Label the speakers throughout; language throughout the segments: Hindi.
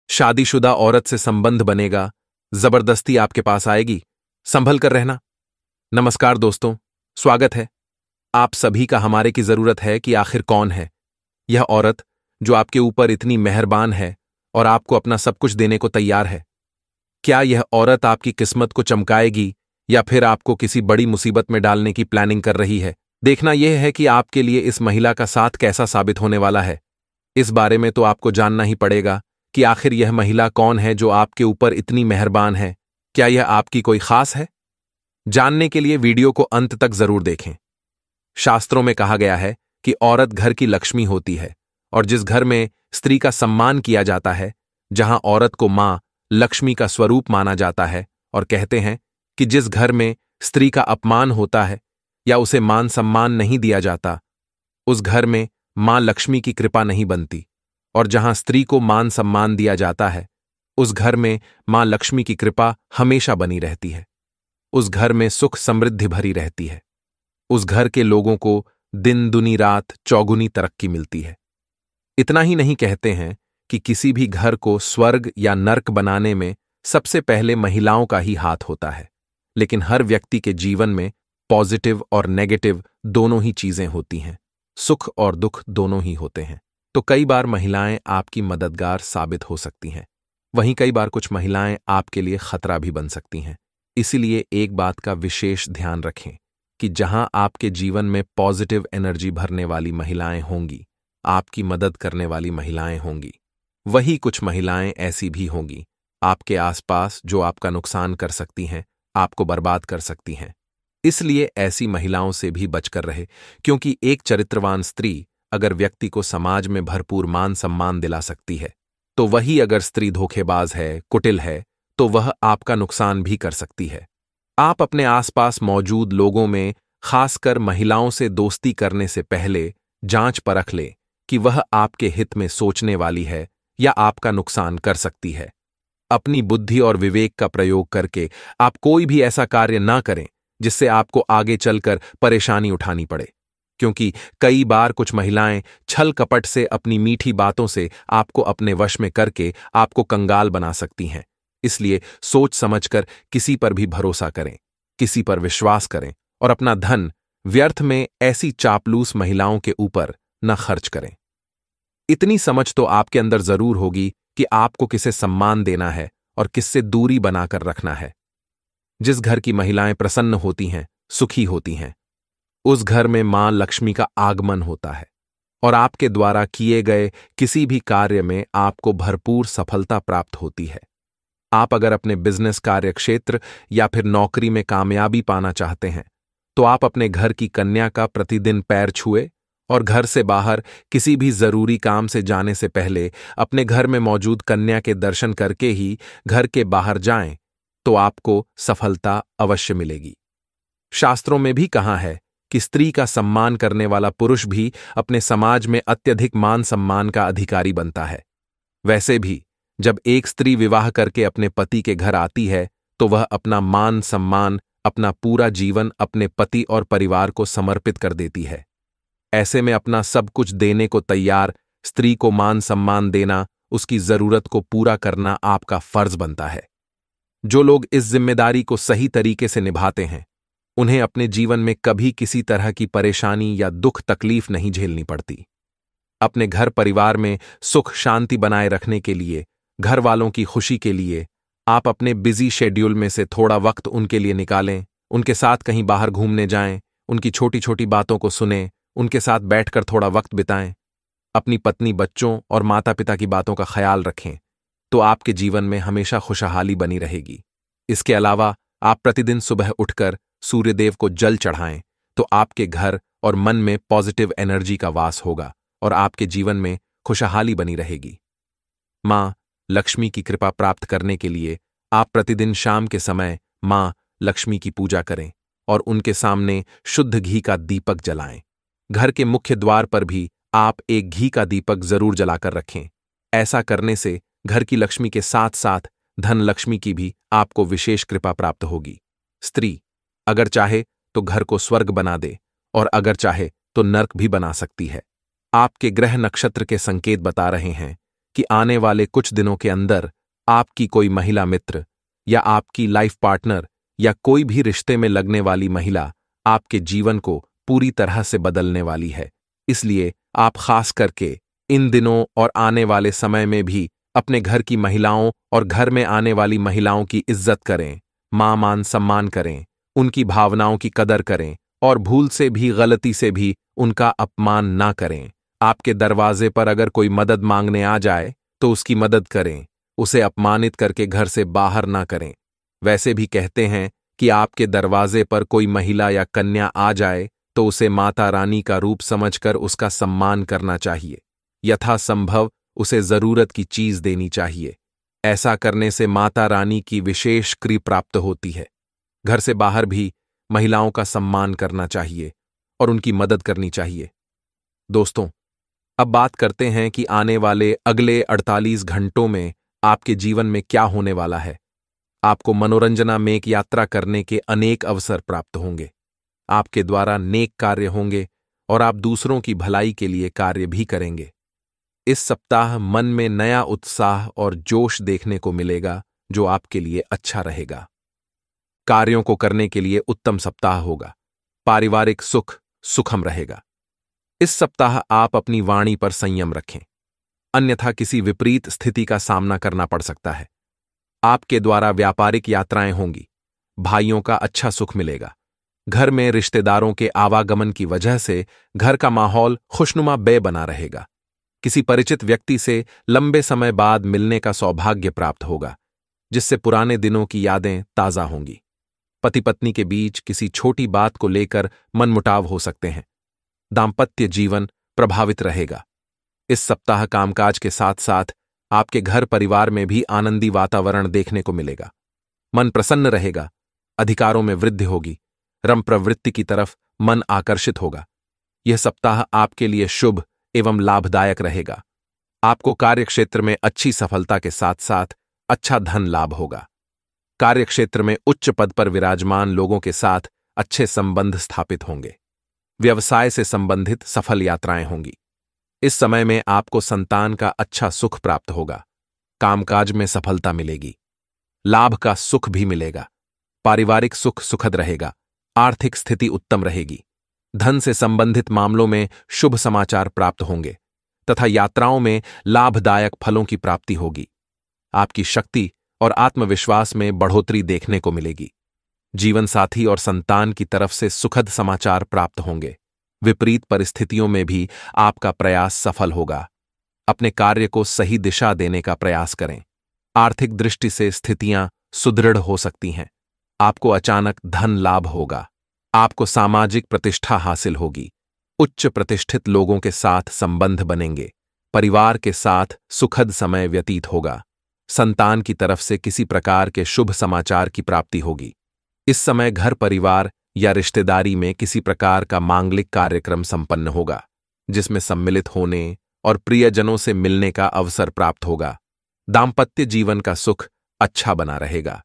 Speaker 1: शादीशुदा औरत से संबंध बनेगा, जबरदस्ती आपके पास आएगी, संभल कर रहना। नमस्कार दोस्तों, स्वागत है। आप सभी का हमारे की जरूरत है कि आखिर कौन है यह औरत जो आपके ऊपर इतनी मेहरबान है और आपको अपना सब कुछ देने को तैयार है। क्या यह औरत आपकी किस्मत को चमकाएगी या फिर आपको किसी बड़ी मुसीबत में डालने की प्लानिंग कर रही है? देखना यह है कि आपके लिए इस महिला का साथ कैसा साबित होने वाला है। इस बारे में तो आपको जानना ही पड़ेगा कि आखिर यह महिला कौन है जो आपके ऊपर इतनी मेहरबान है। क्या यह आपकी कोई खास है? जानने के लिए वीडियो को अंत तक जरूर देखें। शास्त्रों में कहा गया है कि औरत घर की लक्ष्मी होती है और जिस घर में स्त्री का सम्मान किया जाता है, जहां औरत को मां लक्ष्मी का स्वरूप माना जाता है, और कहते हैं कि जिस घर में स्त्री का अपमान होता है या उसे मान सम्मान नहीं दिया जाता, उस घर में मां लक्ष्मी की कृपा नहीं बनती, और जहां स्त्री को मान सम्मान दिया जाता है, उस घर में मां लक्ष्मी की कृपा हमेशा बनी रहती है। उस घर में सुख समृद्धि भरी रहती है। उस घर के लोगों को दिन दुनी रात चौगुनी तरक्की मिलती है। इतना ही नहीं, कहते हैं कि किसी भी घर को स्वर्ग या नर्क बनाने में सबसे पहले महिलाओं का ही हाथ होता है। लेकिन हर व्यक्ति के जीवन में पॉजिटिव और नेगेटिव दोनों ही चीजें होती हैं, सुख और दुख दोनों ही होते हैं। तो कई बार महिलाएं आपकी मददगार साबित हो सकती हैं, वहीं कई बार कुछ महिलाएं आपके लिए खतरा भी बन सकती हैं। इसीलिए एक बात का विशेष ध्यान रखें कि जहां आपके जीवन में पॉजिटिव एनर्जी भरने वाली महिलाएं होंगी, आपकी मदद करने वाली महिलाएं होंगी, वही कुछ महिलाएं ऐसी भी होंगी आपके आसपास जो आपका नुकसान कर सकती हैं, आपको बर्बाद कर सकती हैं। इसलिए ऐसी महिलाओं से भी बचकर रहे, क्योंकि एक चरित्रवान स्त्री अगर व्यक्ति को समाज में भरपूर मान सम्मान दिला सकती है, तो वही अगर स्त्री धोखेबाज है, कुटिल है, तो वह आपका नुकसान भी कर सकती है। आप अपने आसपास मौजूद लोगों में, खासकर महिलाओं से दोस्ती करने से पहले जांच परख लें कि वह आपके हित में सोचने वाली है या आपका नुकसान कर सकती है। अपनी बुद्धि और विवेक का प्रयोग करके आप कोई भी ऐसा कार्य ना करें जिससे आपको आगे चलकर परेशानी उठानी पड़े, क्योंकि कई बार कुछ महिलाएं छल कपट से अपनी मीठी बातों से आपको अपने वश में करके आपको कंगाल बना सकती हैं। इसलिए सोच समझकर किसी पर भी भरोसा करें, किसी पर विश्वास करें और अपना धन व्यर्थ में ऐसी चापलूस महिलाओं के ऊपर न खर्च करें। इतनी समझ तो आपके अंदर जरूर होगी कि आपको किसे सम्मान देना है और किससे दूरी बनाकर रखना है। जिस घर की महिलाएं प्रसन्न होती हैं, सुखी होती हैं, उस घर में मां लक्ष्मी का आगमन होता है और आपके द्वारा किए गए किसी भी कार्य में आपको भरपूर सफलता प्राप्त होती है। आप अगर अपने बिजनेस कार्य क्षेत्र या फिर नौकरी में कामयाबी पाना चाहते हैं, तो आप अपने घर की कन्या का प्रतिदिन पैर छुए और घर से बाहर किसी भी जरूरी काम से जाने से पहले अपने घर में मौजूद कन्या के दर्शन करके ही घर के बाहर जाएं, तो आपको सफलता अवश्य मिलेगी। शास्त्रों में भी कहा है कि स्त्री का सम्मान करने वाला पुरुष भी अपने समाज में अत्यधिक मान सम्मान का अधिकारी बनता है। वैसे भी जब एक स्त्री विवाह करके अपने पति के घर आती है, तो वह अपना मान सम्मान, अपना पूरा जीवन अपने पति और परिवार को समर्पित कर देती है। ऐसे में अपना सब कुछ देने को तैयार स्त्री को मान सम्मान देना, उसकी जरूरत को पूरा करना आपका फर्ज बनता है। जो लोग इस जिम्मेदारी को सही तरीके से निभाते हैं, उन्हें अपने जीवन में कभी किसी तरह की परेशानी या दुख तकलीफ नहीं झेलनी पड़ती। अपने घर परिवार में सुख शांति बनाए रखने के लिए, घर वालों की खुशी के लिए आप अपने बिजी शेड्यूल में से थोड़ा वक्त उनके लिए निकालें, उनके साथ कहीं बाहर घूमने जाएं, उनकी छोटी छोटी बातों को सुनें, उनके साथ बैठकर थोड़ा वक्त बिताएं। अपनी पत्नी, बच्चों और माता पिता की बातों का ख्याल रखें, तो आपके जीवन में हमेशा खुशहाली बनी रहेगी। इसके अलावा आप प्रतिदिन सुबह उठकर सूर्यदेव को जल चढ़ाएं, तो आपके घर और मन में पॉजिटिव एनर्जी का वास होगा और आपके जीवन में खुशहाली बनी रहेगी। मां लक्ष्मी की कृपा प्राप्त करने के लिए आप प्रतिदिन शाम के समय मां लक्ष्मी की पूजा करें और उनके सामने शुद्ध घी का दीपक जलाएं। घर के मुख्य द्वार पर भी आप एक घी का दीपक जरूर जलाकर रखें। ऐसा करने से घर की लक्ष्मी के साथ साथ धन लक्ष्मी की भी आपको विशेष कृपा प्राप्त होगी। स्त्री अगर चाहे तो घर को स्वर्ग बना दे और अगर चाहे तो नर्क भी बना सकती है। आपके ग्रह नक्षत्र के संकेत बता रहे हैं कि आने वाले कुछ दिनों के अंदर आपकी कोई महिला मित्र या आपकी लाइफ पार्टनर या कोई भी रिश्ते में लगने वाली महिला आपके जीवन को पूरी तरह से बदलने वाली है। इसलिए आप खास करके इन दिनों और आने वाले समय में भी अपने घर की महिलाओं और घर में आने वाली महिलाओं की इज्जत करें, मान सम्मान करें, उनकी भावनाओं की कदर करें और भूल से भी गलती से भी उनका अपमान ना करें। आपके दरवाजे पर अगर कोई मदद मांगने आ जाए तो उसकी मदद करें, उसे अपमानित करके घर से बाहर ना करें। वैसे भी कहते हैं कि आपके दरवाजे पर कोई महिला या कन्या आ जाए तो उसे माता रानी का रूप समझकर उसका सम्मान करना चाहिए। यथासंभव उसे जरूरत की चीज देनी चाहिए। ऐसा करने से माता रानी की विशेष कृपा प्राप्त होती है। घर से बाहर भी महिलाओं का सम्मान करना चाहिए और उनकी मदद करनी चाहिए। दोस्तों, अब बात करते हैं कि आने वाले अगले 48 घंटों में आपके जीवन में क्या होने वाला है। आपको मनोरंजना में एक यात्रा करने के अनेक अवसर प्राप्त होंगे। आपके द्वारा नेक कार्य होंगे और आप दूसरों की भलाई के लिए कार्य भी करेंगे। इस सप्ताह मन में नया उत्साह और जोश देखने को मिलेगा जो आपके लिए अच्छा रहेगा। कार्यों को करने के लिए उत्तम सप्ताह होगा। पारिवारिक सुख सुखम रहेगा। इस सप्ताह आप अपनी वाणी पर संयम रखें, अन्यथा किसी विपरीत स्थिति का सामना करना पड़ सकता है। आपके द्वारा व्यापारिक यात्राएं होंगी। भाइयों का अच्छा सुख मिलेगा। घर में रिश्तेदारों के आवागमन की वजह से घर का माहौल खुशनुमा बना रहेगा। किसी परिचित व्यक्ति से लंबे समय बाद मिलने का सौभाग्य प्राप्त होगा, जिससे पुराने दिनों की यादें ताजा होंगी। पति पत्नी के बीच किसी छोटी बात को लेकर मनमुटाव हो सकते हैं। दाम्पत्य जीवन प्रभावित रहेगा। इस सप्ताह कामकाज के साथ साथ आपके घर परिवार में भी आनंदी वातावरण देखने को मिलेगा। मन प्रसन्न रहेगा। अधिकारों में वृद्धि होगी। रम प्रवृत्ति की तरफ मन आकर्षित होगा। यह सप्ताह आपके लिए शुभ एवं लाभदायक रहेगा। आपको कार्यक्षेत्र में अच्छी सफलता के साथ साथ अच्छा धन लाभ होगा। कार्यक्षेत्र में उच्च पद पर विराजमान लोगों के साथ अच्छे संबंध स्थापित होंगे। व्यवसाय से संबंधित सफल यात्राएं होंगी। इस समय में आपको संतान का अच्छा सुख प्राप्त होगा। कामकाज में सफलता मिलेगी। लाभ का सुख भी मिलेगा। पारिवारिक सुख सुखद रहेगा। आर्थिक स्थिति उत्तम रहेगी। धन से संबंधित मामलों में शुभ समाचार प्राप्त होंगे तथा यात्राओं में लाभदायक फलों की प्राप्ति होगी। आपकी शक्ति और आत्मविश्वास में बढ़ोतरी देखने को मिलेगी। जीवन साथी और संतान की तरफ से सुखद समाचार प्राप्त होंगे। विपरीत परिस्थितियों में भी आपका प्रयास सफल होगा। अपने कार्य को सही दिशा देने का प्रयास करें। आर्थिक दृष्टि से स्थितियां सुदृढ़ हो सकती हैं। आपको अचानक धन लाभ होगा। आपको सामाजिक प्रतिष्ठा हासिल होगी। उच्च प्रतिष्ठित लोगों के साथ संबंध बनेंगे। परिवार के साथ सुखद समय व्यतीत होगा। संतान की तरफ से किसी प्रकार के शुभ समाचार की प्राप्ति होगी। इस समय घर परिवार या रिश्तेदारी में किसी प्रकार का मांगलिक कार्यक्रम संपन्न होगा, जिसमें सम्मिलित होने और प्रियजनों से मिलने का अवसर प्राप्त होगा। दाम्पत्य जीवन का सुख अच्छा बना रहेगा।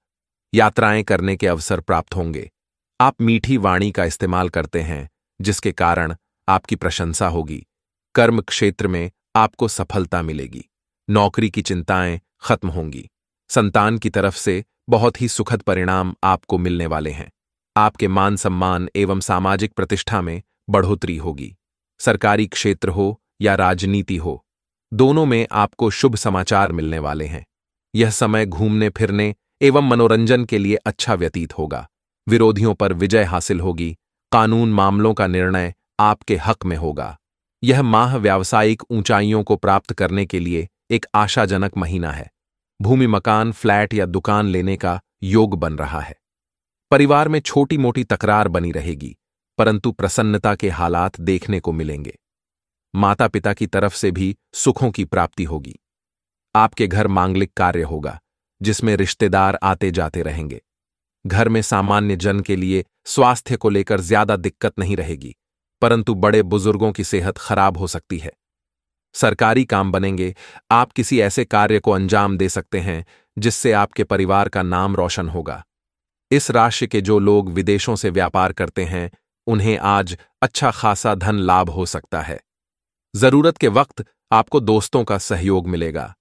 Speaker 1: यात्राएं करने के अवसर प्राप्त होंगे। आप मीठी वाणी का इस्तेमाल करते हैं, जिसके कारण आपकी प्रशंसा होगी। कर्म क्षेत्र में आपको सफलता मिलेगी। नौकरी की चिंताएं खत्म होंगी। संतान की तरफ से बहुत ही सुखद परिणाम आपको मिलने वाले हैं। आपके मान सम्मान एवं सामाजिक प्रतिष्ठा में बढ़ोतरी होगी। सरकारी क्षेत्र हो या राजनीति हो, दोनों में आपको शुभ समाचार मिलने वाले हैं। यह समय घूमने फिरने एवं मनोरंजन के लिए अच्छा व्यतीत होगा। विरोधियों पर विजय हासिल होगी। कानून मामलों का निर्णय आपके हक में होगा। यह माह व्यावसायिक ऊंचाइयों को प्राप्त करने के लिए एक आशाजनक महीना है। भूमि, मकान, फ्लैट या दुकान लेने का योग बन रहा है। परिवार में छोटी मोटी तकरार बनी रहेगी, परंतु प्रसन्नता के हालात देखने को मिलेंगे। माता पिता की तरफ से भी सुखों की प्राप्ति होगी। आपके घर मांगलिक कार्य होगा, जिसमें रिश्तेदार आते जाते रहेंगे। घर में सामान्य जन के लिए स्वास्थ्य को लेकर ज्यादा दिक्कत नहीं रहेगी, परंतु बड़े बुजुर्गों की सेहत खराब हो सकती है। सरकारी काम बनेंगे। आप किसी ऐसे कार्य को अंजाम दे सकते हैं जिससे आपके परिवार का नाम रोशन होगा। इस राशि के जो लोग विदेशों से व्यापार करते हैं, उन्हें आज अच्छा खासा धन लाभ हो सकता है। जरूरत के वक्त आपको दोस्तों का सहयोग मिलेगा।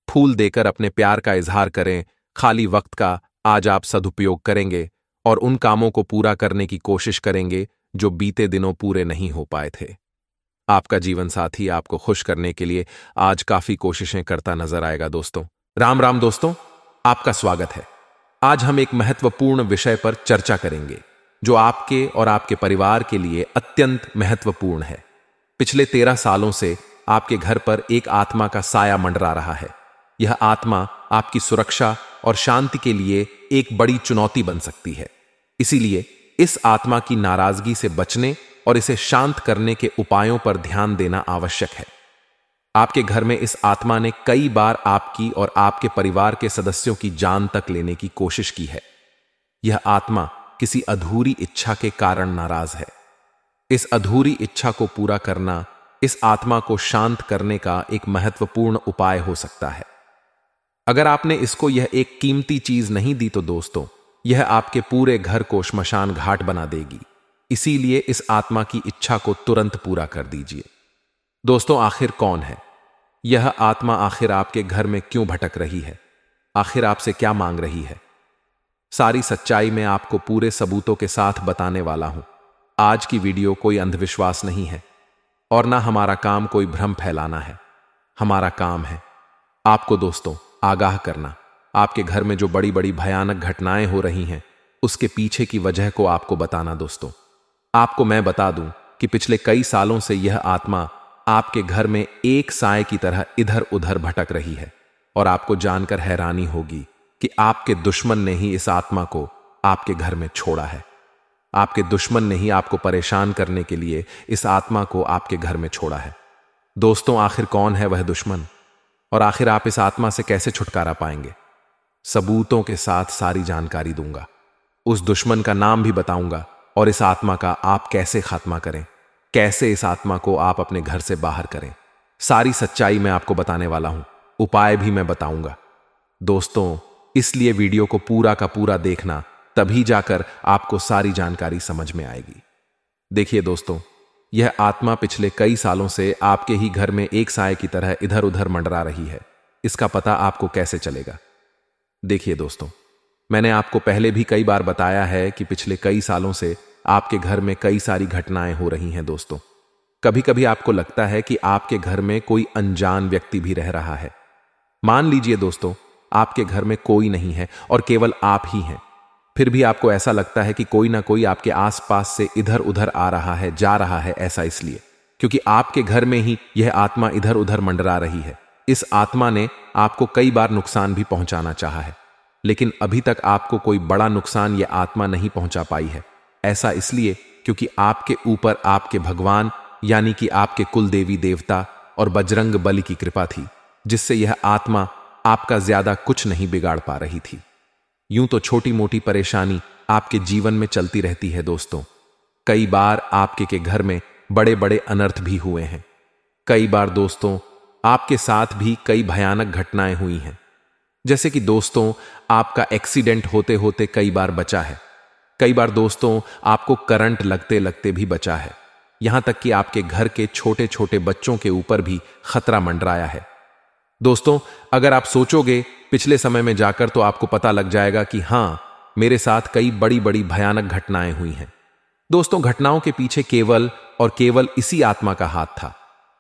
Speaker 1: फूल देकर अपने प्यार का इजहार करें। खाली वक्त का आज आप सदुपयोग करेंगे और उन कामों को पूरा करने की कोशिश करेंगे जो बीते दिनों पूरे नहीं हो पाए थे। आपका जीवन साथी आपको खुश करने के लिए आज काफी कोशिशें करता नजर आएगा दोस्तों। राम राम दोस्तों, आपका स्वागत है। आज हम एक महत्वपूर्ण विषय पर चर्चा करेंगे जो आपके और आपके परिवार के लिए अत्यंत महत्वपूर्ण है। पिछले 13 सालों से आपके घर पर एक आत्मा का साया मंडरा रहा है। यह आत्मा आपकी सुरक्षा और शांति के लिए एक बड़ी चुनौती बन सकती है। इसीलिए इस आत्मा की नाराजगी से बचने और इसे शांत करने के उपायों पर ध्यान देना आवश्यक है। आपके घर में इस आत्मा ने कई बार आपकी और आपके परिवार के सदस्यों की जान तक लेने की कोशिश की है। यह आत्मा किसी अधूरी इच्छा के कारण नाराज है। इस अधूरी इच्छा को पूरा करना इस आत्मा को शांत करने का एक महत्वपूर्ण उपाय हो सकता है। अगर आपने इसको यह एक कीमती चीज नहीं दी तो दोस्तों, यह आपके पूरे घर को श्मशान घाट बना देगी। इसीलिए इस आत्मा की इच्छा को तुरंत पूरा कर दीजिए। दोस्तों, आखिर कौन है यह आत्मा? आखिर आपके घर में क्यों भटक रही है? आखिर आपसे क्या मांग रही है? सारी सच्चाई मैं आपको पूरे सबूतों के साथ बताने वाला हूं। आज की वीडियो कोई अंधविश्वास नहीं है और ना हमारा काम कोई भ्रम फैलाना है। हमारा काम है आपको दोस्तों आगाह करना। आपके घर में जो बड़ी बड़ी भयानक घटनाएं हो रही हैं उसके पीछे की वजह को आपको बताना। दोस्तों, आपको मैं बता दूं कि पिछले कई सालों से यह आत्मा आपके घर में एक साए की तरह इधर उधर भटक रही है और आपको जानकर हैरानी होगी कि आपके दुश्मन ने ही इस आत्मा को आपके घर में छोड़ा है। आपके दुश्मन ने ही आपको परेशान करने के लिए इस आत्मा को आपके घर में छोड़ा है। दोस्तों, आखिर कौन है वह दुश्मन और आखिर आप इस आत्मा से कैसे छुटकारा पाएंगे? सबूतों के साथ सारी जानकारी दूंगा। उस दुश्मन का नाम भी बताऊंगा और इस आत्मा का आप कैसे खात्मा करें, कैसे इस आत्मा को आप अपने घर से बाहर करें। सारी सच्चाई मैं आपको बताने वाला हूं, उपाय भी मैं बताऊंगा। दोस्तों, इसलिए वीडियो को पूरा का पूरा देखना, तभी जाकर आपको सारी जानकारी समझ में आएगी। देखिए दोस्तों, यह आत्मा पिछले कई सालों से आपके ही घर में एक साए की तरह इधर उधर मंडरा रही है। इसका पता आपको कैसे चलेगा? देखिए दोस्तों, मैंने आपको पहले भी कई बार बताया है कि पिछले कई सालों से आपके घर में कई सारी घटनाएं हो रही हैं। दोस्तों, कभी कभी आपको लगता है कि आपके घर में कोई अनजान व्यक्ति भी रह रहा है। मान लीजिए दोस्तों, आपके घर में कोई नहीं है और केवल आप ही हैं। फिर भी आपको ऐसा लगता है कि कोई ना कोई आपके आसपास से इधर उधर आ रहा है, जा रहा है। ऐसा इसलिए क्योंकि आपके घर में ही यह आत्मा इधर उधर मंडरा रही है। इस आत्मा ने आपको कई बार नुकसान भी पहुंचाना चाहा है, लेकिन अभी तक आपको कोई बड़ा नुकसान यह आत्मा नहीं पहुंचा पाई है। ऐसा इसलिए क्योंकि आपके ऊपर आपके भगवान यानी कि आपके कुल देवी देवता और बजरंग बली की कृपा थी, जिससे यह आत्मा आपका ज्यादा कुछ नहीं बिगाड़ पा रही थी। यूं तो छोटी मोटी परेशानी आपके जीवन में चलती रहती है दोस्तों। कई बार आपके के घर में बड़े बड़े अनर्थ भी हुए हैं। कई बार दोस्तों, आपके साथ भी कई भयानक घटनाएं हुई हैं। जैसे कि दोस्तों, आपका एक्सीडेंट होते होते कई बार बचा है। कई बार दोस्तों, आपको करंट लगते लगते भी बचा है। यहां तक कि आपके घर के छोटे छोटे बच्चों के ऊपर भी खतरा मंडराया है। दोस्तों, अगर आप सोचोगे पिछले समय में जाकर तो आपको पता लग जाएगा कि हां, मेरे साथ कई बड़ी बड़ी भयानक घटनाएं हुई हैं। दोस्तों, घटनाओं के पीछे केवल और केवल इसी आत्मा का हाथ था।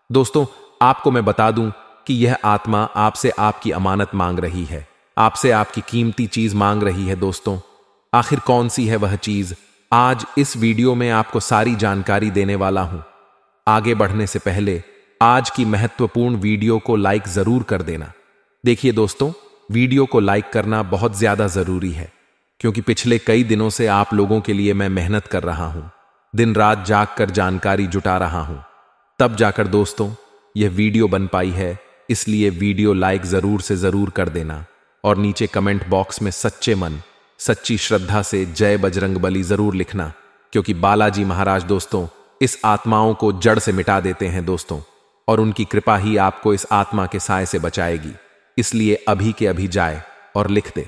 Speaker 1: दोस्तों, आपको मैं बता दूं कि यह आत्मा आपसे आपकी अमानत मांग रही है, आपसे आपकी कीमती चीज मांग रही है। दोस्तों, आखिर कौन सी है वह चीज? आज इस वीडियो में आपको सारी जानकारी देने वाला हूं। आगे बढ़ने से पहले आज की महत्वपूर्ण वीडियो को लाइक जरूर कर देना। देखिए दोस्तों, वीडियो को लाइक करना बहुत ज्यादा जरूरी है, क्योंकि पिछले कई दिनों से आप लोगों के लिए मैं मेहनत कर रहा हूं, दिन रात जाग कर जानकारी जुटा रहा हूं, तब जाकर दोस्तों यह वीडियो बन पाई है। इसलिए वीडियो लाइक जरूर से जरूर कर देना और नीचे कमेंट बॉक्स में सच्चे मन सच्ची श्रद्धा से जय बजरंग बली जरूर लिखना, क्योंकि बालाजी महाराज दोस्तों इस आत्माओं को जड़ से मिटा देते हैं दोस्तों, और उनकी कृपा ही आपको इस आत्मा के साए से बचाएगी। इसलिए अभी के अभी जाए और लिख दे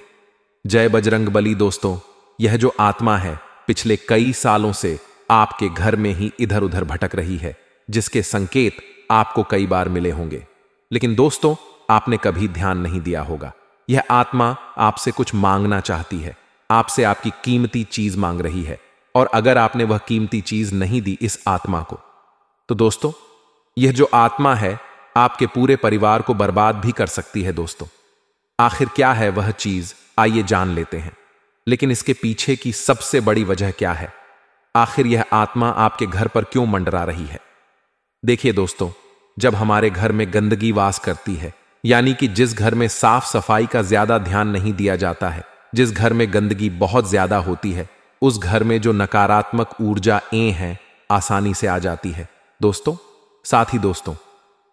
Speaker 1: जय बजरंग बली। दोस्तों, यह जो आत्मा है पिछले कई सालों से आपके घर में ही इधर उधर भटक रही है, जिसके संकेत आपको कई बार मिले होंगे। लेकिन दोस्तों, आपने कभी ध्यान नहीं दिया होगा। यह आत्मा आपसे कुछ मांगना चाहती है, आपसे आपकी कीमती चीज मांग रही है, और अगर आपने वह कीमती चीज नहीं दी इस आत्मा को, तो दोस्तों यह जो आत्मा है आपके पूरे परिवार को बर्बाद भी कर सकती है। दोस्तों आखिर क्या है वह चीज, आइए जान लेते हैं। लेकिन इसके पीछे की सबसे बड़ी वजह क्या है? आखिर यह आत्मा आपके घर पर क्यों मंडरा रही है? देखिए दोस्तों, जब हमारे घर में गंदगी वास करती है, यानी कि जिस घर में साफ सफाई का ज्यादा ध्यान नहीं दिया जाता है, जिस घर में गंदगी बहुत ज्यादा होती है, उस घर में जो नकारात्मक ऊर्जा हैं आसानी से आ जाती है। दोस्तों साथ ही दोस्तों,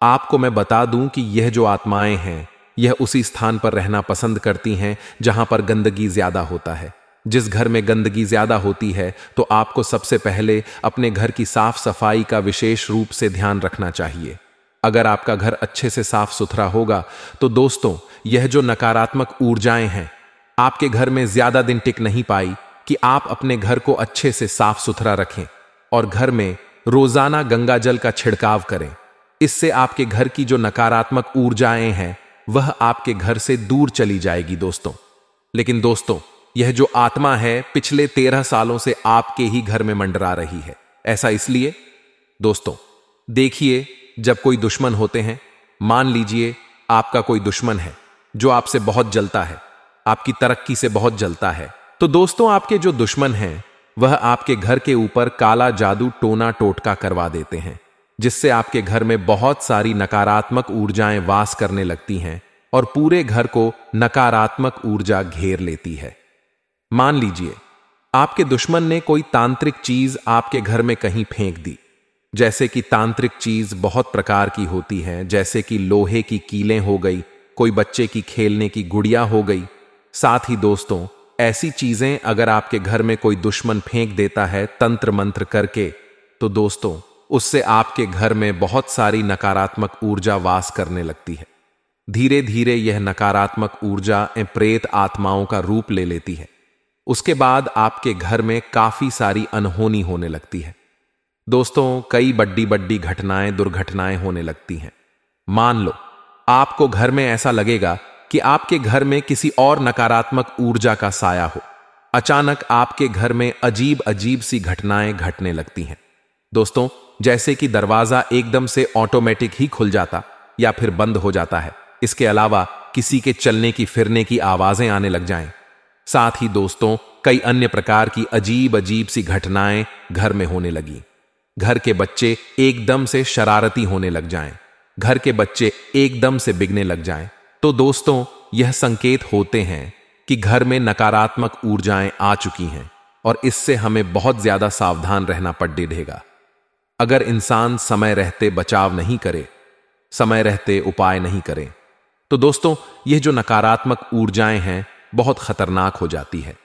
Speaker 1: आपको मैं बता दूं कि यह जो आत्माएं हैं यह उसी स्थान पर रहना पसंद करती हैं जहां पर गंदगी ज्यादा होता है। जिस घर में गंदगी ज्यादा होती है तो आपको सबसे पहले अपने घर की साफ सफाई का विशेष रूप से ध्यान रखना चाहिए। अगर आपका घर अच्छे से साफ सुथरा होगा तो दोस्तों यह जो नकारात्मक ऊर्जाएं हैं आपके घर में ज्यादा दिन टिक नहीं पाई कि आप अपने घर को अच्छे से साफ सुथरा रखें और घर में रोजाना गंगा जल का छिड़काव करें। इससे आपके घर की जो नकारात्मक ऊर्जाएं हैं वह आपके घर से दूर चली जाएगी दोस्तों। लेकिन दोस्तों यह जो आत्मा है पिछले 13 सालों से आपके ही घर में मंडरा रही है। ऐसा इसलिए दोस्तों, देखिए जब कोई दुश्मन होते हैं, मान लीजिए आपका कोई दुश्मन है जो आपसे बहुत जलता है, आपकी तरक्की से बहुत जलता है, तो दोस्तों आपके जो दुश्मन हैं वह आपके घर के ऊपर काला जादू टोना टोटका करवा देते हैं, जिससे आपके घर में बहुत सारी नकारात्मक ऊर्जाएं वास करने लगती हैं और पूरे घर को नकारात्मक ऊर्जा घेर लेती है। मान लीजिए आपके दुश्मन ने कोई तांत्रिक चीज आपके घर में कहीं फेंक दी। जैसे कि तांत्रिक चीज बहुत प्रकार की होती हैं, जैसे कि लोहे की कीलें हो गई, कोई बच्चे की खेलने की गुड़िया हो गई। साथ ही दोस्तों ऐसी चीजें अगर आपके घर में कोई दुश्मन फेंक देता है तंत्र मंत्र करके, तो दोस्तों उससे आपके घर में बहुत सारी नकारात्मक ऊर्जा वास करने लगती है। धीरे धीरे यह नकारात्मक ऊर्जा प्रेत आत्माओं का रूप ले लेती है। उसके बाद आपके घर में काफी सारी अनहोनी होने लगती है। दोस्तों कई बड़ी बड़ी घटनाएं दुर्घटनाएं होने लगती हैं। मान लो आपको घर में ऐसा लगेगा कि आपके घर में किसी और नकारात्मक ऊर्जा का साया हो। अचानक आपके घर में अजीब अजीब सी घटनाएं घटने लगती हैं दोस्तों, जैसे कि दरवाजा एकदम से ऑटोमेटिक ही खुल जाता या फिर बंद हो जाता है। इसके अलावा किसी के चलने की फिरने की आवाजें आने लग जाएं। साथ ही दोस्तों कई अन्य प्रकार की अजीब अजीब सी घटनाएं घर में होने लगी। घर के बच्चे एकदम से शरारती होने लग जाएं, घर के बच्चे एकदम से बिगने लग जाएं। तो दोस्तों यह संकेत होते हैं कि घर में नकारात्मक ऊर्जाएं आ चुकी हैं और इससे हमें बहुत ज्यादा सावधान रहना पड़ेगा। अगर इंसान समय रहते बचाव नहीं करे, समय रहते उपाय नहीं करे, तो दोस्तों यह जो नकारात्मक ऊर्जाएं हैं बहुत खतरनाक हो जाती है।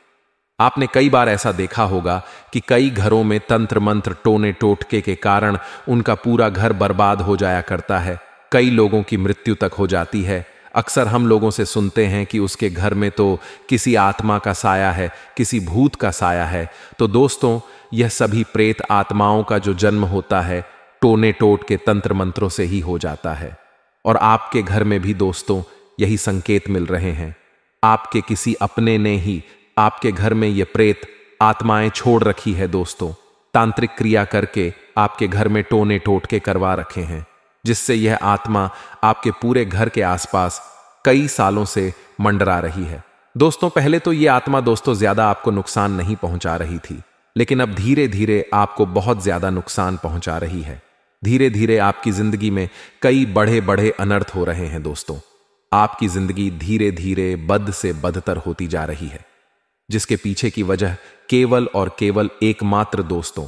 Speaker 1: आपने कई बार ऐसा देखा होगा कि कई घरों में तंत्र मंत्र टोने टोटके के कारण उनका पूरा घर बर्बाद हो जाया करता है। कई लोगों की मृत्यु तक हो जाती है। अक्सर हम लोगों से सुनते हैं कि उसके घर में तो किसी आत्मा का साया है, किसी भूत का साया है। तो दोस्तों यह सभी प्रेत आत्माओं का जो जन्म होता है टोने टोट के तंत्र मंत्रों से ही हो जाता है। और आपके घर में भी दोस्तों यही संकेत मिल रहे हैं। आपके किसी अपने ने ही आपके घर में ये प्रेत आत्माएं छोड़ रखी है दोस्तों। तांत्रिक क्रिया करके आपके घर में टोने टोटके करवा रखे हैं, जिससे यह आत्मा आपके पूरे घर के आसपास कई सालों से मंडरा रही है। दोस्तों पहले तो यह आत्मा दोस्तों ज्यादा आपको नुकसान नहीं पहुंचा रही थी, लेकिन अब धीरे धीरे आपको बहुत ज्यादा नुकसान पहुंचा रही है। धीरे धीरे आपकी जिंदगी में कई बड़े बड़े अनर्थ हो रहे हैं दोस्तों। आपकी जिंदगी धीरे धीरे बद से बदतर होती जा रही है, जिसके पीछे की वजह केवल और केवल एकमात्र दोस्तों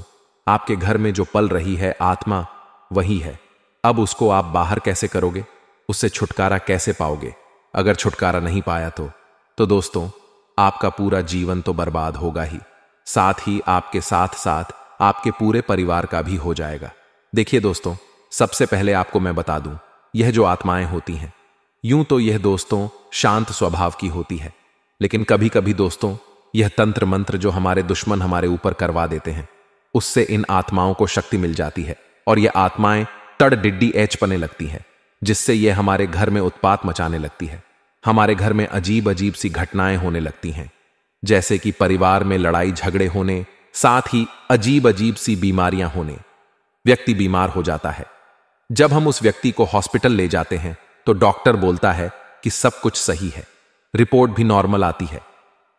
Speaker 1: आपके घर में जो पल रही है आत्मा वही है। अब उसको आप बाहर कैसे करोगे, उससे छुटकारा कैसे पाओगे? अगर छुटकारा नहीं पाया तो दोस्तों आपका पूरा जीवन तो बर्बाद होगा ही, साथ ही आपके साथ साथ आपके पूरे परिवार का भी हो जाएगा। देखिए दोस्तों, सबसे पहले आपको मैं बता दूं, यह जो आत्माएं होती हैं यूं तो यह दोस्तों शांत स्वभाव की होती है, लेकिन कभी कभी दोस्तों यह तंत्र मंत्र जो हमारे दुश्मन हमारे ऊपर करवा देते हैं उससे इन आत्माओं को शक्ति मिल जाती है और यह आत्माएं तड़ डिड्डी एच पने लगती है। जिससे यह हमारे घर में उत्पात मचाने लगती है। हमारे घर में अजीब अजीब सी घटनाएं होने लगती हैं, जैसे कि परिवार में लड़ाई झगड़े होने, साथ ही अजीब अजीब सी बीमारियां होने। व्यक्ति बीमार हो जाता है। जब हम उस व्यक्ति को हॉस्पिटल ले जाते हैं तो डॉक्टर बोलता है कि सब कुछ सही है, रिपोर्ट भी नॉर्मल आती है,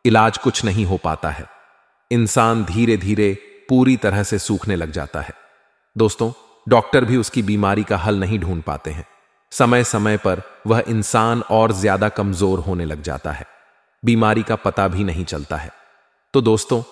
Speaker 1: इलाज कुछ नहीं हो पाता है। इंसान धीरे धीरे पूरी तरह से सूखने लग जाता है। दोस्तों, डॉक्टर भी उसकी बीमारी का हल नहीं ढूंढ पाते हैं। समय समय पर वह इंसान और ज्यादा कमजोर होने लग जाता है, बीमारी का पता भी नहीं चलता है। तो दोस्तों,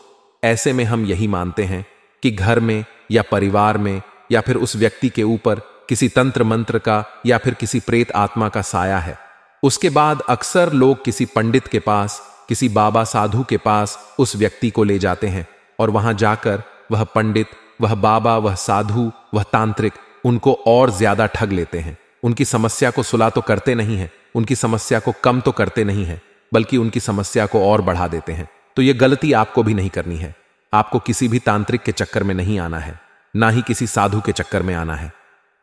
Speaker 1: ऐसे में हम यही मानते हैं कि घर में या परिवार में या फिर उस व्यक्ति के ऊपर किसी तंत्र मंत्र का या फिर किसी प्रेत आत्मा का साया है। उसके बाद अक्सर लोग किसी पंडित के पास, किसी बाबा साधु के पास उस व्यक्ति को ले जाते हैं और वहां जाकर वह पंडित, वह बाबा, वह साधु, वह तांत्रिक उनको और ज्यादा ठग लेते हैं। उनकी समस्या को सुलह तो करते नहीं हैं, उनकी समस्या को कम तो करते नहीं हैं, बल्कि उनकी समस्या को और बढ़ा देते हैं। तो यह गलती आपको भी नहीं करनी है। आपको किसी भी तांत्रिक के चक्कर में नहीं आना है, ना ही किसी साधु के चक्कर में आना है।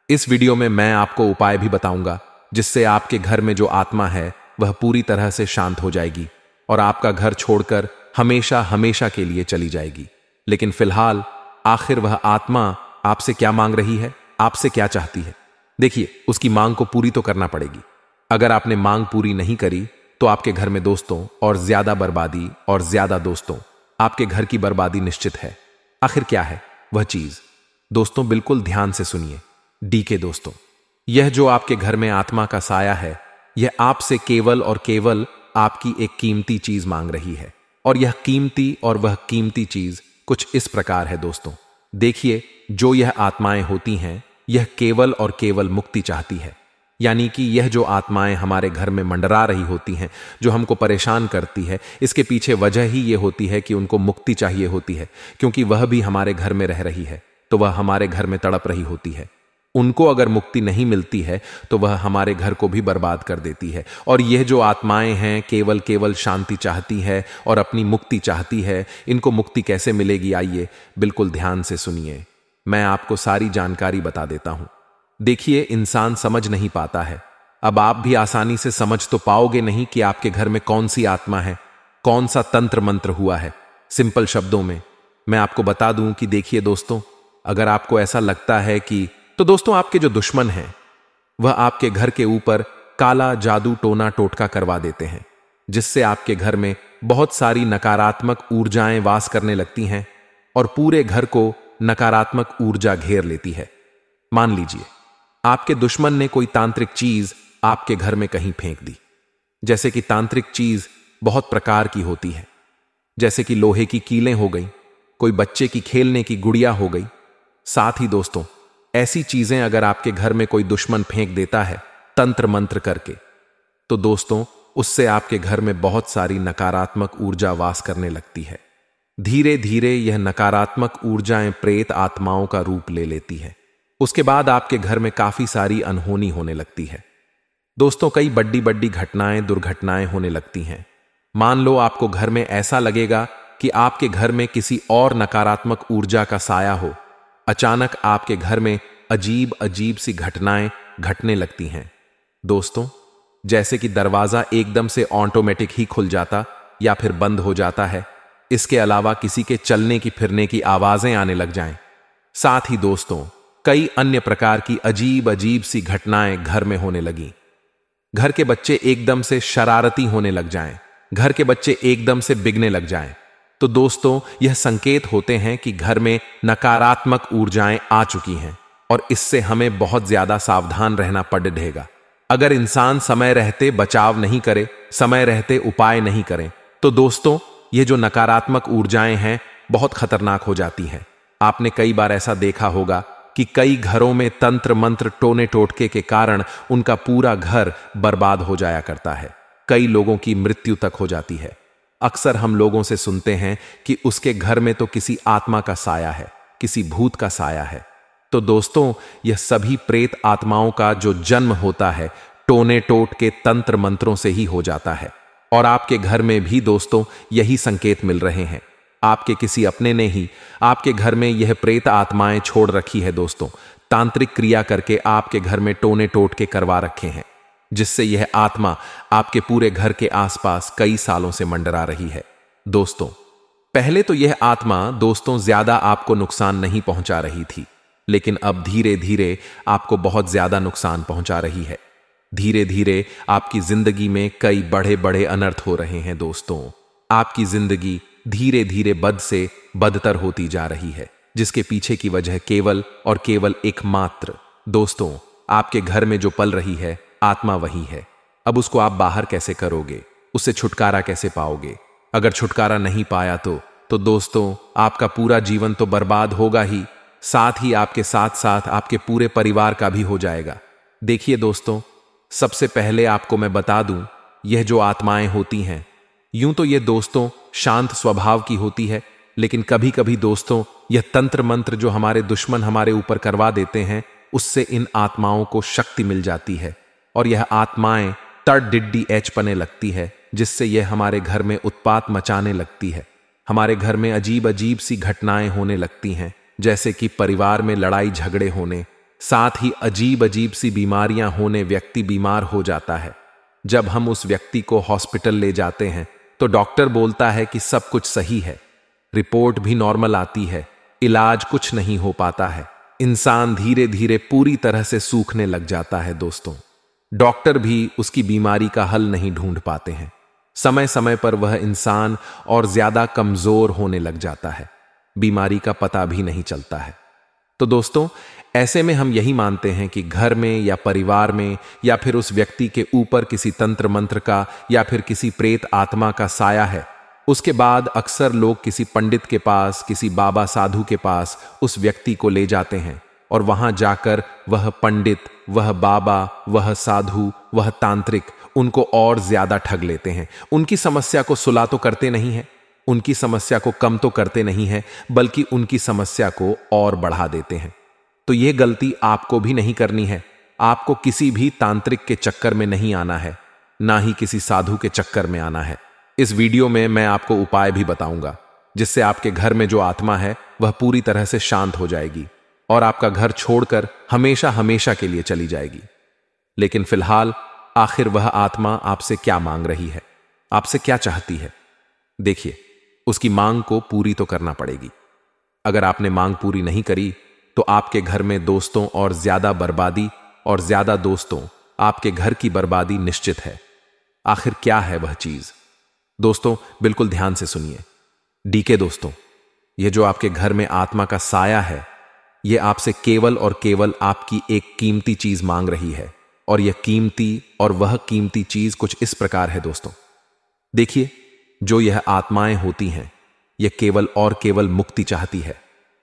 Speaker 1: इस वीडियो में मैं आपको उपाय भी बताऊंगा जिससे आपके घर में जो आत्मा है वह पूरी तरह से शांत हो जाएगी और आपका घर छोड़कर हमेशा हमेशा के लिए चली जाएगी। लेकिन फिलहाल आखिर वह आत्मा आपसे क्या मांग रही है, आपसे क्या चाहती है? देखिए, उसकी मांग को पूरी तो करना पड़ेगी। अगर आपने मांग पूरी नहीं करी तो आपके घर में दोस्तों और ज्यादा बर्बादी और ज्यादा दोस्तों, आपके घर की बर्बादी निश्चित है। आखिर क्या है वह चीज? दोस्तों, बिल्कुल ध्यान से सुनिए। डीके दोस्तों, यह जो आपके घर में आत्मा का साया है, यह आपसे केवल और केवल आपकी एक कीमती चीज मांग रही है। और यह कीमती और वह कीमती चीज कुछ इस प्रकार है दोस्तों। देखिए, जो यह आत्माएं होती हैं, यह केवल और केवल मुक्ति चाहती है। यानी कि यह जो आत्माएं हमारे घर में मंडरा रही होती हैं, जो हमको परेशान करती है, इसके पीछे वजह ही यह होती है कि उनको मुक्ति चाहिए होती है, क्योंकि वह भी हमारे घर में रह रही है, तो वह हमारे घर में तड़प रही होती है। उनको अगर मुक्ति नहीं मिलती है तो वह हमारे घर को भी बर्बाद कर देती है। और यह जो आत्माएं हैं, केवल केवल शांति चाहती है और अपनी मुक्ति चाहती है। इनको मुक्ति कैसे मिलेगी? आइए बिल्कुल ध्यान से सुनिए, मैं आपको सारी जानकारी बता देता हूं। देखिए, इंसान समझ नहीं पाता है। अब आप भी आसानी से समझ तो पाओगे नहीं कि आपके घर में कौन सी आत्मा है, कौन सा तंत्र मंत्र हुआ है। सिंपल शब्दों में मैं आपको बता दूं कि देखिए दोस्तों, अगर आपको ऐसा लगता है कि, तो दोस्तों, आपके जो दुश्मन हैं वह आपके घर के ऊपर काला जादू टोना टोटका करवा देते हैं, जिससे आपके घर में बहुत सारी नकारात्मक ऊर्जाएं वास करने लगती हैं और पूरे घर को नकारात्मक ऊर्जा घेर लेती है। मान लीजिए आपके दुश्मन ने कोई तांत्रिक चीज आपके घर में कहीं फेंक दी। जैसे कि तांत्रिक चीज बहुत प्रकार की होती है, जैसे कि लोहे की कीलें हो गई, कोई बच्चे की खेलने की गुड़िया हो गई। साथ ही दोस्तों, ऐसी चीजें अगर आपके घर में कोई दुश्मन फेंक देता है तंत्र मंत्र करके, तो दोस्तों उससे आपके घर में बहुत सारी नकारात्मक ऊर्जा वास करने लगती है। धीरे धीरे यह नकारात्मक ऊर्जाएं प्रेत आत्माओं का रूप ले लेती है। उसके बाद आपके घर में काफी सारी अनहोनी होने लगती है। दोस्तों, कई बड़ी बड़ी घटनाएं, दुर्घटनाएं होने लगती हैं। मान लो आपको घर में ऐसा लगेगा कि आपके घर में किसी और नकारात्मक ऊर्जा का साया हो। अचानक आपके घर में अजीब अजीब सी घटनाएं घटने लगती हैं दोस्तों, जैसे कि दरवाजा एकदम से ऑटोमेटिक ही खुल जाता या फिर बंद हो जाता है। इसके अलावा किसी के चलने की फिरने की आवाजें आने लग जाएं। साथ ही दोस्तों, कई अन्य प्रकार की अजीब अजीब सी घटनाएं घर में होने लगी। घर के बच्चे एकदम से शरारती होने लग जाएं, घर के बच्चे एकदम से बिगने लग जाएं। तो दोस्तों, यह संकेत होते हैं कि घर में नकारात्मक ऊर्जाएं आ चुकी हैं और इससे हमें बहुत ज्यादा सावधान रहना पड़ेगा। अगर इंसान समय रहते बचाव नहीं करे, समय रहते उपाय नहीं करें, तो दोस्तों ये जो नकारात्मक ऊर्जाएं हैं बहुत खतरनाक हो जाती हैं। आपने कई बार ऐसा देखा होगा कि कई घरों में तंत्र मंत्र टोने टोटके के कारण उनका पूरा घर बर्बाद हो जाया करता है। कई लोगों की मृत्यु तक हो जाती है। अक्सर हम लोगों से सुनते हैं कि उसके घर में तो किसी आत्मा का साया है, किसी भूत का साया है। तो दोस्तों, यह सभी प्रेत आत्माओं का जो जन्म होता है टोने टोट के तंत्र मंत्रों से ही हो जाता है। और आपके घर में भी दोस्तों यही संकेत मिल रहे हैं। आपके किसी अपने ने ही आपके घर में यह प्रेत आत्माएं छोड़ रखी है दोस्तों। तांत्रिक क्रिया करके आपके घर में टोने टोटके करवा रखे हैं, जिससे यह आत्मा आपके पूरे घर के आसपास कई सालों से मंडरा रही है। दोस्तों, पहले तो यह आत्मा दोस्तों ज्यादा आपको नुकसान नहीं पहुंचा रही थी, लेकिन अब धीरे धीरे आपको बहुत ज्यादा नुकसान पहुंचा रही है। धीरे धीरे आपकी जिंदगी में कई बड़े बड़े अनर्थ हो रहे हैं। दोस्तों, आपकी जिंदगी धीरे धीरे बद से बदतर होती जा रही है, जिसके पीछे की वजह केवल और केवल एकमात्र दोस्तों आपके घर में जो पल रही है आत्मा वही है। अब उसको आप बाहर कैसे करोगे, उससे छुटकारा कैसे पाओगे? अगर छुटकारा नहीं पाया तो दोस्तों आपका पूरा जीवन तो बर्बाद होगा ही, साथ ही आपके साथ साथ आपके पूरे परिवार का भी हो जाएगा। देखिए दोस्तों, सबसे पहले आपको मैं बता दूं, यह जो आत्माएं होती हैं, यूं तो ये दोस्तों शांत स्वभाव की होती है, लेकिन कभी कभी दोस्तों यह तंत्र मंत्र जो हमारे दुश्मन हमारे ऊपर करवा देते हैं, उससे इन आत्माओं को शक्ति मिल जाती है और यह आत्माएं तड़डिड्डी पने लगती है, जिससे यह हमारे घर में उत्पात मचाने लगती है। हमारे घर में अजीब अजीब सी घटनाएं होने लगती हैं, जैसे कि परिवार में लड़ाई झगड़े होने, साथ ही अजीब अजीब सी बीमारियां होने, व्यक्ति बीमार हो जाता है। जब हम उस व्यक्ति को हॉस्पिटल ले जाते हैं तो डॉक्टर बोलता है कि सब कुछ सही है, रिपोर्ट भी नॉर्मल आती है, इलाज कुछ नहीं हो पाता है। इंसान धीरे धीरे पूरी तरह से सूखने लग जाता है। दोस्तों, डॉक्टर भी उसकी बीमारी का हल नहीं ढूंढ पाते हैं। समय समय पर वह इंसान और ज्यादा कमजोर होने लग जाता है, बीमारी का पता भी नहीं चलता है। तो दोस्तों, ऐसे में हम यही मानते हैं कि घर में या परिवार में या फिर उस व्यक्ति के ऊपर किसी तंत्र मंत्र का या फिर किसी प्रेत आत्मा का साया है। उसके बाद अक्सर लोग किसी पंडित के पास, किसी बाबा साधु के पास उस व्यक्ति को ले जाते हैं और वहां जाकर वह पंडित, वह बाबा, वह साधु, वह तांत्रिक उनको और ज्यादा ठग लेते हैं। उनकी समस्या को सुला तो करते नहीं है, उनकी समस्या को कम तो करते नहीं है, बल्कि उनकी समस्या को और बढ़ा देते हैं। तो यह गलती आपको भी नहीं करनी है। आपको किसी भी तांत्रिक के चक्कर में नहीं आना है, ना ही किसी साधु के चक्कर में आना है। इस वीडियो में मैं आपको उपाय भी बताऊंगा, जिससे आपके घर में जो आत्मा है वह पूरी तरह से शांत हो जाएगी और आपका घर छोड़कर हमेशा हमेशा के लिए चली जाएगी। लेकिन फिलहाल आखिर वह आत्मा आपसे क्या मांग रही है, आपसे क्या चाहती है? देखिए, उसकी मांग को पूरी तो करना पड़ेगी। अगर आपने मांग पूरी नहीं करी तो आपके घर में दोस्तों और ज्यादा बर्बादी और ज्यादा दोस्तों आपके घर की बर्बादी निश्चित है। आखिर क्या है वह चीज? दोस्तों, बिल्कुल ध्यान से सुनिए। डीके दोस्तों, यह जो आपके घर में आत्मा का साया है, यह आपसे केवल और केवल आपकी एक कीमती चीज मांग रही है। और यह कीमती और वह कीमती चीज कुछ इस प्रकार है। दोस्तों देखिए, जो यह आत्माएं होती हैं, यह केवल और केवल मुक्ति चाहती है।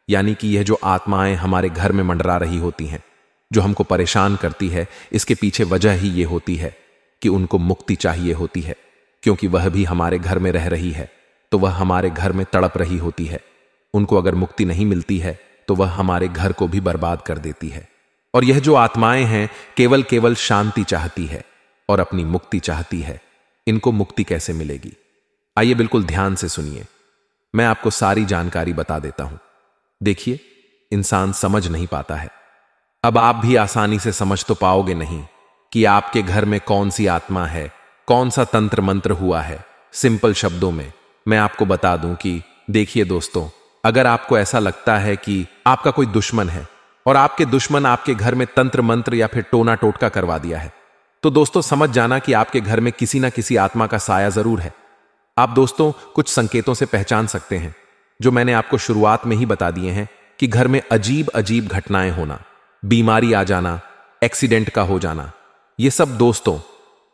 Speaker 1: यानी कि यह जो आत्माएं हमारे घर में मंडरा रही होती हैं, जो हमको परेशान करती है, इसके पीछे वजह ही ये होती है कि उनको मुक्ति चाहिए होती है। क्योंकि वह भी हमारे घर में रह रही है, तो वह हमारे घर में तड़प रही होती है। उनको अगर मुक्ति नहीं मिलती है तो वह हमारे घर को भी बर्बाद कर देती है। और यह जो आत्माएं हैं, केवल केवल शांति चाहती है और अपनी मुक्ति चाहती है। इनको मुक्ति कैसे मिलेगी? आइए बिल्कुल ध्यान से सुनिए, मैं आपको सारी जानकारी बता देता हूं। देखिए, इंसान समझ नहीं पाता है। अब आप भी आसानी से समझ तो पाओगे नहीं कि आपके घर में कौन सी आत्मा है, कौन सा तंत्र मंत्र हुआ है। सिंपल शब्दों में मैं आपको बता दूं कि देखिए दोस्तों, अगर आपको ऐसा लगता है कि आपका कोई दुश्मन है और आपके दुश्मन आपके घर में तंत्र मंत्र या फिर टोना टोटका करवा दिया है, तो दोस्तों समझ जाना कि आपके घर में किसी ना किसी आत्मा का साया जरूर है। आप दोस्तों कुछ संकेतों से पहचान सकते हैं, जो मैंने आपको शुरुआत में ही बता दिए हैं कि घर में अजीब अजीब घटनाएं होना, बीमारी आ जाना, एक्सीडेंट का हो जाना, ये सब दोस्तों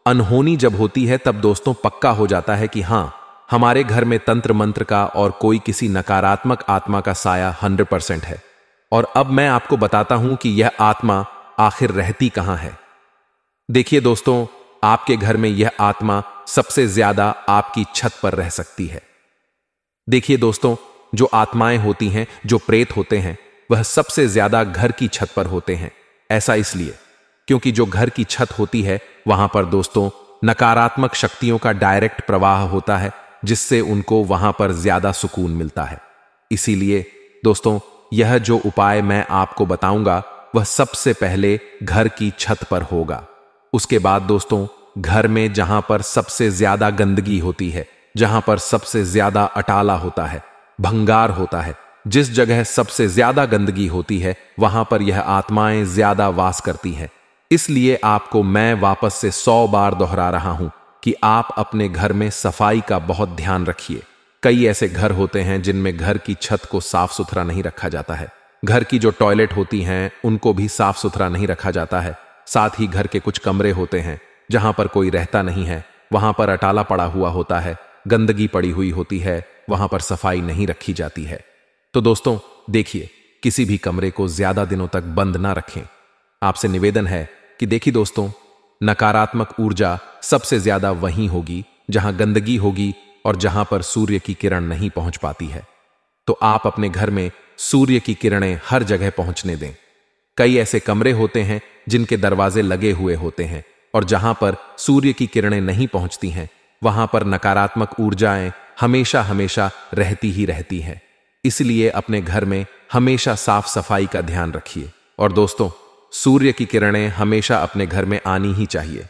Speaker 1: अनहोनी जब होती है तब दोस्तों पक्का हो जाता है कि हां, हमारे घर में तंत्र मंत्र का और कोई किसी नकारात्मक आत्मा का साया 100% है। और अब मैं आपको बताता हूं कि यह आत्मा आखिर रहती कहां है। देखिए दोस्तों, आपके घर में यह आत्मा सबसे ज्यादा आपकी छत पर रह सकती है। देखिए दोस्तों, जो आत्माएं होती हैं, जो प्रेत होते हैं, वह सबसे ज्यादा घर की छत पर होते हैं। ऐसा इसलिए क्योंकि जो घर की छत होती है, वहां पर दोस्तों नकारात्मक शक्तियों का डायरेक्ट प्रवाह होता है, जिससे उनको वहां पर ज्यादा सुकून मिलता है। इसीलिए दोस्तों, यह जो उपाय मैं आपको बताऊंगा, वह सबसे पहले घर की छत पर होगा। उसके बाद दोस्तों, घर में जहां पर सबसे ज्यादा गंदगी होती है, जहां पर सबसे ज्यादा अटाला होता है, भंगार होता है, जिस जगह सबसे ज्यादा गंदगी होती है, वहां पर यह आत्माएं ज्यादा वास करती हैं। इसलिए आपको मैं वापस से 100 बार दोहरा रहा हूं कि आप अपने घर में सफाई का बहुत ध्यान रखिए। कई ऐसे घर होते हैं जिनमें घर की छत को साफ सुथरा नहीं रखा जाता है। घर की जो टॉयलेट होती हैं उनको भी साफ सुथरा नहीं रखा जाता है। साथ ही घर के कुछ कमरे होते हैं जहां पर कोई रहता नहीं है, वहां पर अटाला पड़ा हुआ होता है, गंदगी पड़ी हुई होती है, वहां पर सफाई नहीं रखी जाती है। तो दोस्तों देखिए, किसी भी कमरे को ज्यादा दिनों तक बंद ना रखें। आपसे निवेदन है कि देखिए दोस्तों, नकारात्मक ऊर्जा सबसे ज्यादा वहीं होगी जहां गंदगी होगी और जहां पर सूर्य की किरण नहीं पहुंच पाती है। तो आप अपने घर में सूर्य की किरणें हर जगह पहुंचने दें। कई ऐसे कमरे होते हैं जिनके दरवाजे लगे हुए होते हैं और जहां पर सूर्य की किरणें नहीं पहुंचती हैं, वहां पर नकारात्मक ऊर्जाएं हमेशा हमेशा रहती ही रहती हैं। इसलिए अपने घर में हमेशा साफ सफाई का ध्यान रखिए। और दोस्तों, सूर्य की किरणें हमेशा अपने घर में आनी ही चाहिए।